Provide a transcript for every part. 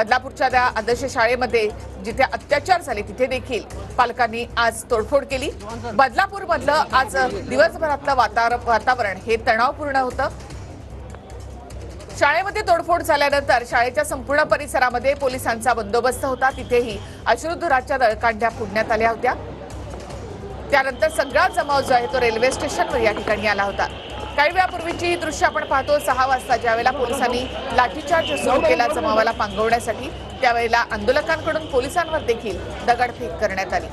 बदलापूरच्या त्या आदर्श शाळेमध्ये जिथे अत्याचार झाले तिथे देखील पालकांनी आज तोडफोड केली। बदलापूर मधलं आज दिवसभरातलं वातावरण हे तणावपूर्ण होतं। शाळेमध्ये तोडफोड झाल्यानंतर शाळेच्या संपूर्ण परिसरामध्ये पोलिसांचा बंदोबस्त होता। तिथेही अश्रुधुराच्या नळकांड्या फोडण्यात आल्या होत्या। त्यानंतर सगळा जमाव जो आहे तो रेल्वे स्टेशनवर या ठिकाणी आला होता। काही वेळापूर्वीची ही दृश्य आपण पाहतो। 6 वाजता ज्यावेळेला पोलिसांनी लाठीचार्ज सुरू केला जमावाला पांगवण्यासाठी, त्यावेळेला आंदोलकांकडून पोलिसांवर देखील दगडफेक करण्यात आली।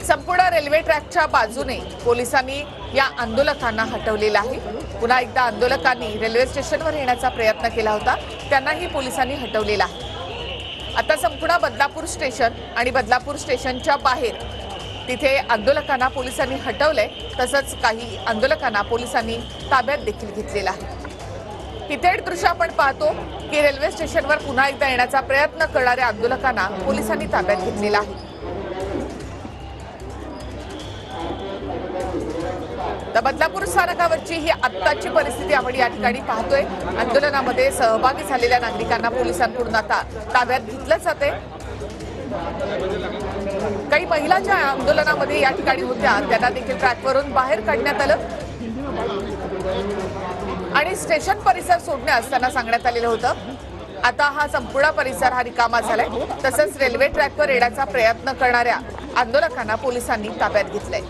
संपूर्ण रेल्वे ट्रॅकच्या बाजूने पोलिसांनी या आंदोलकांना हटवलेलं आहे। पुन्हा एकदा आंदोलकांनी रेल्वे स्टेशनवर येण्याचा प्रयत्न केला होता, त्यांनाही पोलिसांनी हटवलेलं आहे। आता संपूर्ण बदलापूर स्टेशन आणि बदलापूर स्टेशनच्या बाहेर तिथे आंदोलकांना पोलिसांनी हटवलंय, तसंच काही आंदोलकांना पोलिसांनी ताब्यात देखील घेतलेलं आहे। ही थेट दृश्य आपण पाहतो की रेल्वे स्टेशनवर पुन्हा एकदा येण्याचा प्रयत्न करणाऱ्या आंदोलकांना पोलिसांनी ताब्यात घेतलेलं आहे। तर बदलापूर स्थानकावरची ही आत्ताची परिस्थिती आपण या ठिकाणी पाहतोय। आंदोलनामध्ये सहभागी झालेल्या नागरिकांना पोलिसांकडून आता ताब्यात घेतलं जाते। काही महिला ज्या आंदोलनामध्ये या ठिकाणी होत्या त्यांना देखील ट्रॅकवरून बाहेर काढण्यात आलं आणि स्टेशन परिसर सोडण्यास त्यांना सांगण्यात आलेलं होतं। आता हा संपूर्ण परिसर हा रिकामा झालाय। तसंच रेल्वे ट्रॅकवर येण्याचा प्रयत्न करणाऱ्या आंदोलकांना पोलिसांनी ताब्यात घेतलंय।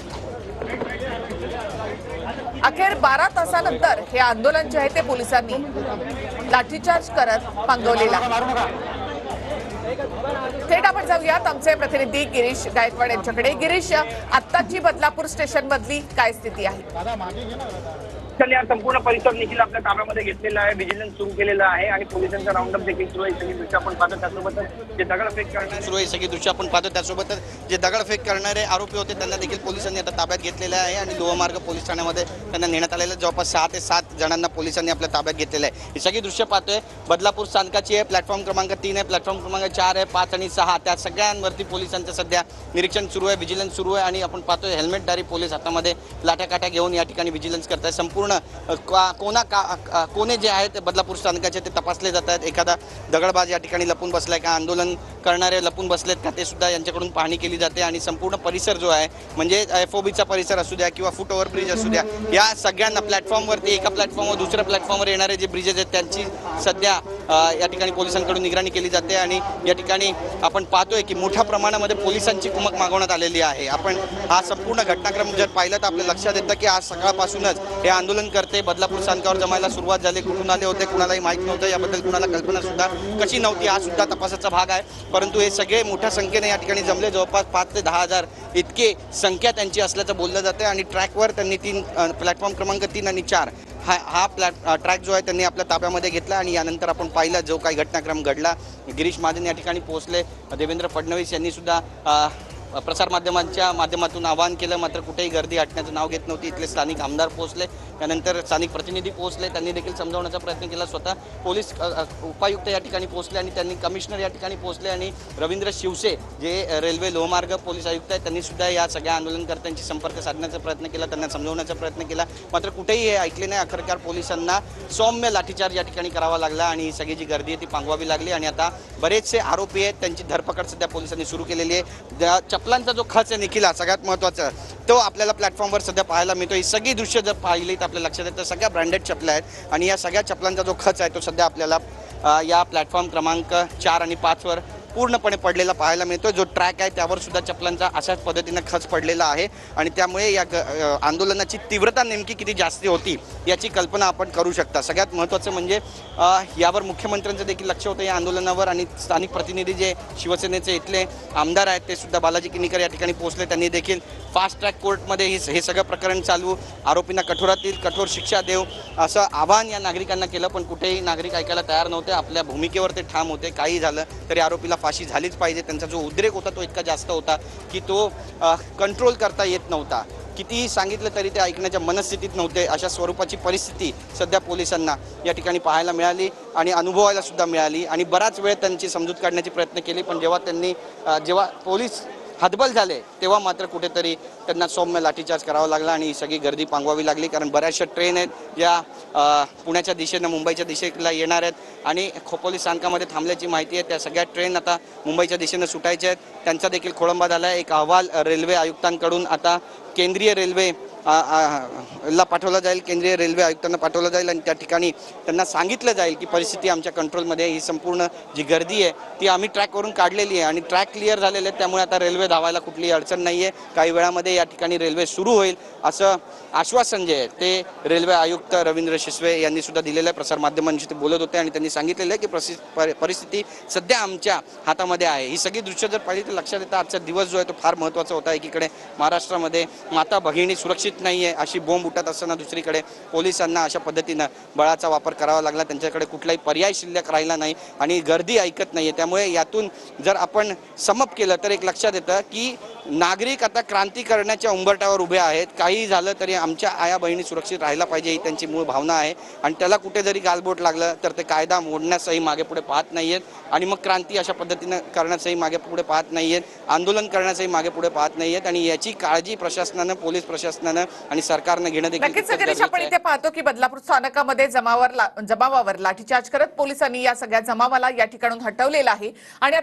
अखेर 12 तासानंतर हे आंदोलन जे आहे ते पोलिसांनी लाठीचार्ज करत पांगवलेलं आहे। थेट आपण जाऊयात आमचे प्रतिनिधी गिरीश गायकवाड यांच्याकडे। गिरीश, आत्ताची बदलापूर स्टेशन मधली काय स्थिती आहे? या संपूर्ण परिसर देखील आपल्या ताब्यामध्ये घेतलेला आहे, व्हिजिलन्स सुरू केलेला आहे आणि पोलिसांचा राऊंडअप देखील सुरू आहे। सगळी दृश्य आपण पाहतो, त्यासोबतच जे दगडफेक करणारे सुरू आहे सगळी दृश्य आपण पाहतो, त्यासोबतच जे दगडफेक करणारे आरोपी होते त्यांना देखील पोलिसांनी आता ताब्यात घेतलेले आहे आणि लोहमार्ग पोलीस ठाण्यामध्ये त्यांना नेण्यात आलेलं जवळपास 6 ते 7 जणांना पोलिसांनी आपल्या ताब्यात घेतलेलं आहे। ही सगळी दृश्य पाहतोय बदलापूर स्थानकाची आहे। प्लॅटफॉर्म क्रमांक 3 आहे, प्लॅटफॉर्म क्रमांक 4 आहे, 5 आणि 6 त्या सगळ्यांवरती पोलिसांचं सध्या निरीक्षण सुरू आहे, व्हिजिलन्स सुरू आहे आणि आपण पाहतोय हेल्मेटधारी पोलीस हातामध्ये लाठ्या घेऊन या ठिकाणी व्हिजिलन्स करत आहेत। संपूर्ण कोणे जे आहेत ते बदलापूर स्थानकाचे ते तपासले जात आहेत। एखादा दगडबाज या ठिकाणी लपून बसलाय का, आंदोलन करणारे लपून बसलेत का, ते सुद्धा यांच्याकडून पाहणी केली जाते आणि संपूर्ण परिसर जो आहे म्हणजे FOBचा परिसर असू द्या किंवा फुट ओव्हरब्रिज असू द्या, या सगळ्यांना प्लॅटफॉर्मवरती एका प्लॅटफॉर्मवर दुसऱ्या प्लॅटफॉर्मवर येणारे जे ब्रिजेस आहेत त्यांची सध्या या ठिकाणी पोलिसांकडून निगराणी केली जाते आणि या ठिकाणी आपण पाहतोय की मोठ्या प्रमाणामध्ये पोलिसांची कुमक मागवण्यात आलेली आहे। आपण हा संपूर्ण घटनाक्रम जर पाहिलं तर आपल्या लक्षात येतं की आज सकाळपासूनच हे आंदोलन करते बदलापूर स्थानकावर जमायला सुरुवात झाली। कुठून आले होते कुणालाही माहीत नव्हतं, याबद्दल कुणाला कल्पना सुद्धा कशी नव्हती, हा सुद्धा तपासाचा भाग आहे। परंतु हे सगळे मोठ्या संख्येने या ठिकाणी जमले, जवळपास 5 ते 10 हजार इतके संख्या त्यांची असल्याचं बोललं जाते आणि ट्रॅकवर त्यांनी प्लॅटफॉर्म क्रमांक 3 आणि 4 हा ट्रॅक जो आहे त्यांनी आपल्या ताब्यामध्ये घेतला आणि यानंतर आपण पाहिलं जो काही घटनाक्रम घडला। गिरीश महाजन या ठिकाणी पोहोचले, देवेंद्र फडणवीस यांनी सुद्धा प्रसारमाध्यमांच्या माध्यमातून आवाहन केलं, मात्र कुठेही गर्दी हटण्याचं नाव घेत नव्हती। इथले स्थानिक आमदार पोहोचले, त्यानंतर स्थानिक प्रतिनिधी पोहोचले, त्यांनी देखील समजावण्याचा प्रयत्न केला। स्वतः पोलीस उपायुक्त या ठिकाणी पोहोचले आणि त्यांनी कमिशनर या ठिकाणी पोहोचले आणि रवींद्र शिवसे जे रेल्वे लोहमार्ग पोलीस आयुक्त आहेत त्यांनी सुद्धा या सगळ्या आंदोलनकर्त्यांशी संपर्क साधण्याचा प्रयत्न केला, त्यांना समजावण्याचा प्रयत्न केला, मात्र कुठेही हे ऐकले नाही। अखेरकार पोलिसांना सौम्य लाठीचार्ज या ठिकाणी करावा लागला आणि सगळी जी गर्दी आहे ती पांगवावी लागली आणि आता बरेचसे आरोपी आहेत त्यांची धरपकड सध्या पोलिसांनी सुरू केलेली आहे। चपलांचा जो खच आहे निखिला सगळ्यात महत्त्वाचा तो आपल्याला प्लॅटफॉर्मवर सध्या पाहायला मिळतो। ही सगळी दृश्य जर पाहिली तर आपल्या लक्षात येतं सगळ्या ब्रँडेड चपला आहेत आणि या सगळ्या चपलांचा जो खच आहे तो सध्या आपल्याला या प्लॅटफॉर्म क्रमांक 4 आणि 5 वर पूर्णपणे पडलेला पाहायला मिळतो। जो ट्रॅक आहे त्यावर सुद्धा चपलांचा अशाच पद्धतीने खच पडलेला आहे आणि त्यामुळे या आंदोलनाची तीव्रता नेमकी किती जास्त होती याची कल्पना आपण करू शकता। सगळ्यात महत्त्वाचं म्हणजे यावर मुख्यमंत्र्यांचं देखील लक्ष होतं या आंदोलनावर आणि स्थानिक प्रतिनिधी जे शिवसेनेचे इथले आमदार आहेत ते सुद्धा बालाजी किनीकर या ठिकाणी पोहोचले। त्यांनी देखील फास्ट ट्रॅक कोर्टमध्ये हे सगळं प्रकरण चालू, आरोपींना कठोरातील कठोर शिक्षा देऊ असं आवाहन या नागरिकांना केलं, पण कुठेही नागरिक ऐकायला तयार नव्हते। आपल्या भूमिकेवर ते ठाम होते, काही झालं तरी आरोपीला फाशी झालीच पाहिजे। त्यांचा जो उद्रेक होता तो इतका जास्त होता की तो कंट्रोल करता येत नव्हता, कितीही सांगितलं तरी ते ऐकण्याच्या मनस्थितीत नव्हते। अशा स्वरूपाची परिस्थिती सध्या पोलिसांना या ठिकाणी पाहायला मिळाली आणि अनुभवायला सुद्धा मिळाली आणि बराच वेळ त्यांची समजूत काढण्याची प्रयत्न केली, पण जेव्हा पोलीस हतबल झाले तेव्हा मात्र कुठेतरी त्यांना सौम्य लाठीचार्ज करावा लागला आणि ही सगळी गर्दी पांगवावी लागली. कारण बऱ्याचशा ट्रेन आहेत ज्या पुण्याच्या दिशेनं मुंबईच्या दिशेला येणार आहेत आणि खोपोली स्थानकामध्ये थांबल्याची माहिती आहे. त्या सगळ्या ट्रेन आता मुंबईच्या दिशेनं सुटायच्या आहेत. त्यांचा देखील खोळंबा झाला आहे. एक अहवाल रेल्वे आयुक्तांकडून आता केंद्रीय रेल्वे ला पाठवला जाईल, केंद्रीय रेल्वे आयुक्तांना पाठवलं जाईल आणि त्या ठिकाणी त्यांना सांगितलं जाईल की परिस्थिती आमच्या कंट्रोलमध्ये आहे. ही संपूर्ण जी गर्दी आहे ती आम्ही ट्रॅक करून काढलेली आहे आणि ट्रॅक क्लिअर झालेले आहेत. त्यामुळे आता रेल्वे धावायला कुठलीही अडचण नाही आहे. काही वेळामध्ये या ठिकाणी रेल्वे सुरू होईल असं आश्वासन जे आहे ते रेल्वे आयुक्त रवींद्र शिसवे यांनी सुद्धा दिलेलं आहे. प्रसारमाध्यमांशी ते बोलत होते आणि त्यांनी सांगितलेलं आहे की परिस्थिती सध्या आमच्या हातामध्ये आहे. ही सगळी दृश्य जर पाहिली तर लक्षात येतं आजचा दिवस जो आहे तो फार महत्त्वाचा होता. एकीकडे महाराष्ट्रामध्ये माता भगिनी सुरक्षित नाही आहे अशी बोंब उठत असताना दुसरीकडे पोलिसांना अशा पद्धतीनं बळाचा वापर करावा लागला. त्यांच्याकडे कुठलाही पर्याय शिल्लक राहिला नाही आणि गर्दी ऐकत नाही आहे. त्यामुळे यातून जर आपण समप केलं तर एक लक्षात येतं की नागरिक आता क्रांती करण्याच्या उंबरठ्यावर उभे आहेत. काही झालं तरी आमच्या आया बहिणी सुरक्षित राहायला पाहिजे ही त्यांची मूळ भावना आहे आणि त्याला कुठे जरी गालबोट लागलं तर ते कायदा मोडण्यासही मागे पुढे पाहत नाही आहेत आणि मग क्रांती अशा पद्धतीनं करण्यासही मागे पुढे पाहत नाही आहेत, आंदोलन करण्यासही मागे पुढे पाहत नाही आहेत आणि याची काळजी प्रशासनानं, पोलीस प्रशासनानं आणि सरकारनं घेणं देखील नक्कीच गणेश, आपण इथे पाहतो की बदलापूर स्थानकामध्ये जमावावर लाठीचार्ज करत पोलिसांनी या सगळ्या जमावाला या ठिकाणून हटवलेलं आहे आणि